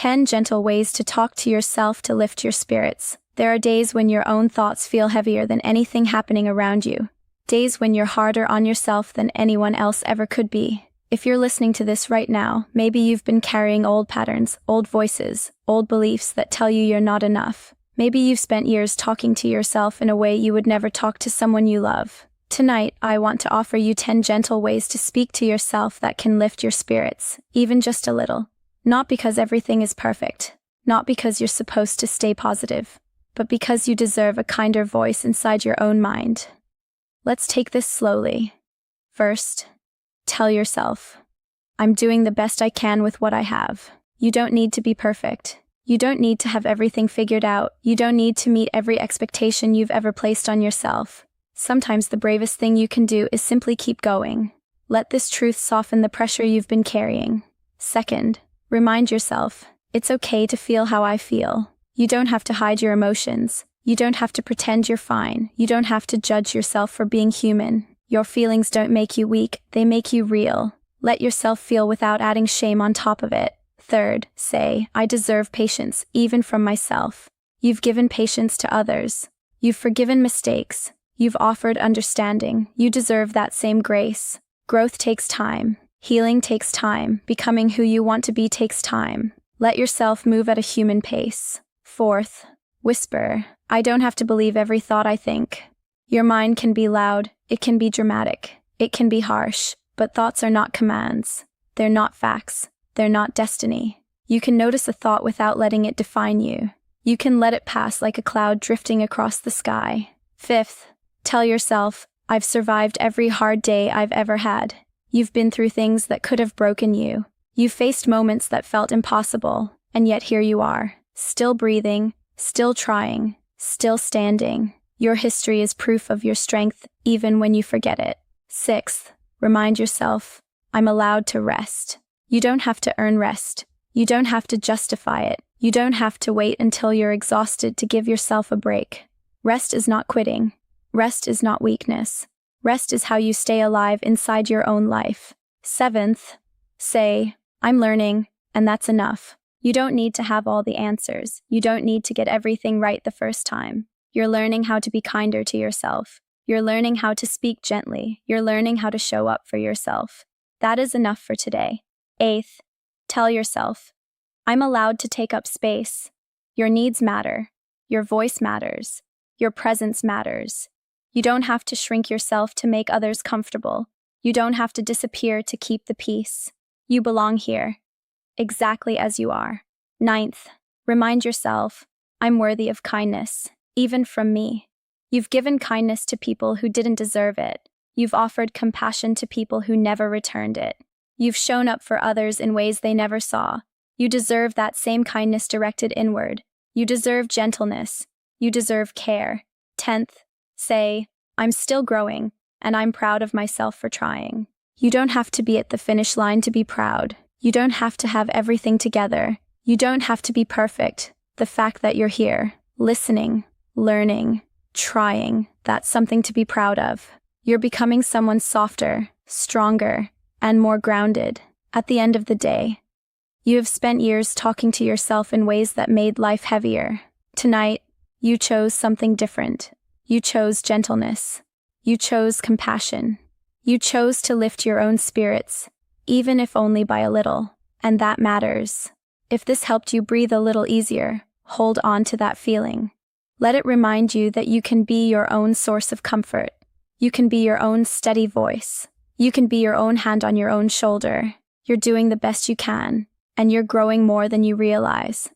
10 gentle ways to talk to yourself to lift your spirits. There are days when your own thoughts feel heavier than anything happening around you. Days when you're harder on yourself than anyone else ever could be. If you're listening to this right now, maybe you've been carrying old patterns, old voices, old beliefs that tell you you're not enough. Maybe you've spent years talking to yourself in a way you would never talk to someone you love. Tonight, I want to offer you 10 gentle ways to speak to yourself that can lift your spirits, even just a little. Not because everything is perfect, not because you're supposed to stay positive, but because you deserve a kinder voice inside your own mind. Let's take this slowly. First, tell yourself, I'm doing the best I can with what I have. You don't need to be perfect. You don't need to have everything figured out. You don't need to meet every expectation you've ever placed on yourself. Sometimes the bravest thing you can do is simply keep going. Let this truth soften the pressure you've been carrying. Second, remind yourself, it's okay to feel how I feel. You don't have to hide your emotions. You don't have to pretend you're fine. You don't have to judge yourself for being human. Your feelings don't make you weak, they make you real. Let yourself feel without adding shame on top of it. Third, say, I deserve patience, even from myself. You've given patience to others. You've forgiven mistakes. You've offered understanding. You deserve that same grace. Growth takes time. Healing takes time. Becoming who you want to be takes time. Let yourself move at a human pace. Fourth, whisper, I don't have to believe every thought I think. Your mind can be loud, it can be dramatic, it can be harsh, but thoughts are not commands. They're not facts. They're not destiny. You can notice a thought without letting it define you. You can let it pass like a cloud drifting across the sky. Fifth, tell yourself, I've survived every hard day I've ever had. You've been through things that could have broken you. You've faced moments that felt impossible, and yet here you are, still breathing, still trying, still standing. Your history is proof of your strength, even when you forget it. Sixth, remind yourself, I'm allowed to rest. You don't have to earn rest. You don't have to justify it. You don't have to wait until you're exhausted to give yourself a break. Rest is not quitting. Rest is not weakness. Rest is how you stay alive inside your own life. Seventh, say, I'm learning, and that's enough. You don't need to have all the answers. You don't need to get everything right the first time. You're learning how to be kinder to yourself. You're learning how to speak gently. You're learning how to show up for yourself. That is enough for today. Eighth, tell yourself, I'm allowed to take up space. Your needs matter. Your voice matters. Your presence matters. You don't have to shrink yourself to make others comfortable. You don't have to disappear to keep the peace. You belong here, exactly as you are. Ninth, remind yourself, I'm worthy of kindness, even from me. You've given kindness to people who didn't deserve it. You've offered compassion to people who never returned it. You've shown up for others in ways they never saw. You deserve that same kindness directed inward. You deserve gentleness. You deserve care. 10th, say, I'm still growing, and I'm proud of myself for trying. You don't have to be at the finish line to be proud. You don't have to have everything together. You don't have to be perfect. The fact that you're here, listening, learning, trying, that's something to be proud of. You're becoming someone softer, stronger, and more grounded. At the end of the day, you have spent years talking to yourself in ways that made life heavier. Tonight, you chose something different. You chose gentleness. You chose compassion. You chose to lift your own spirits, even if only by a little, and that matters. If this helped you breathe a little easier, hold on to that feeling. Let it remind you that you can be your own source of comfort. You can be your own steady voice. You can be your own hand on your own shoulder. You're doing the best you can, and you're growing more than you realize.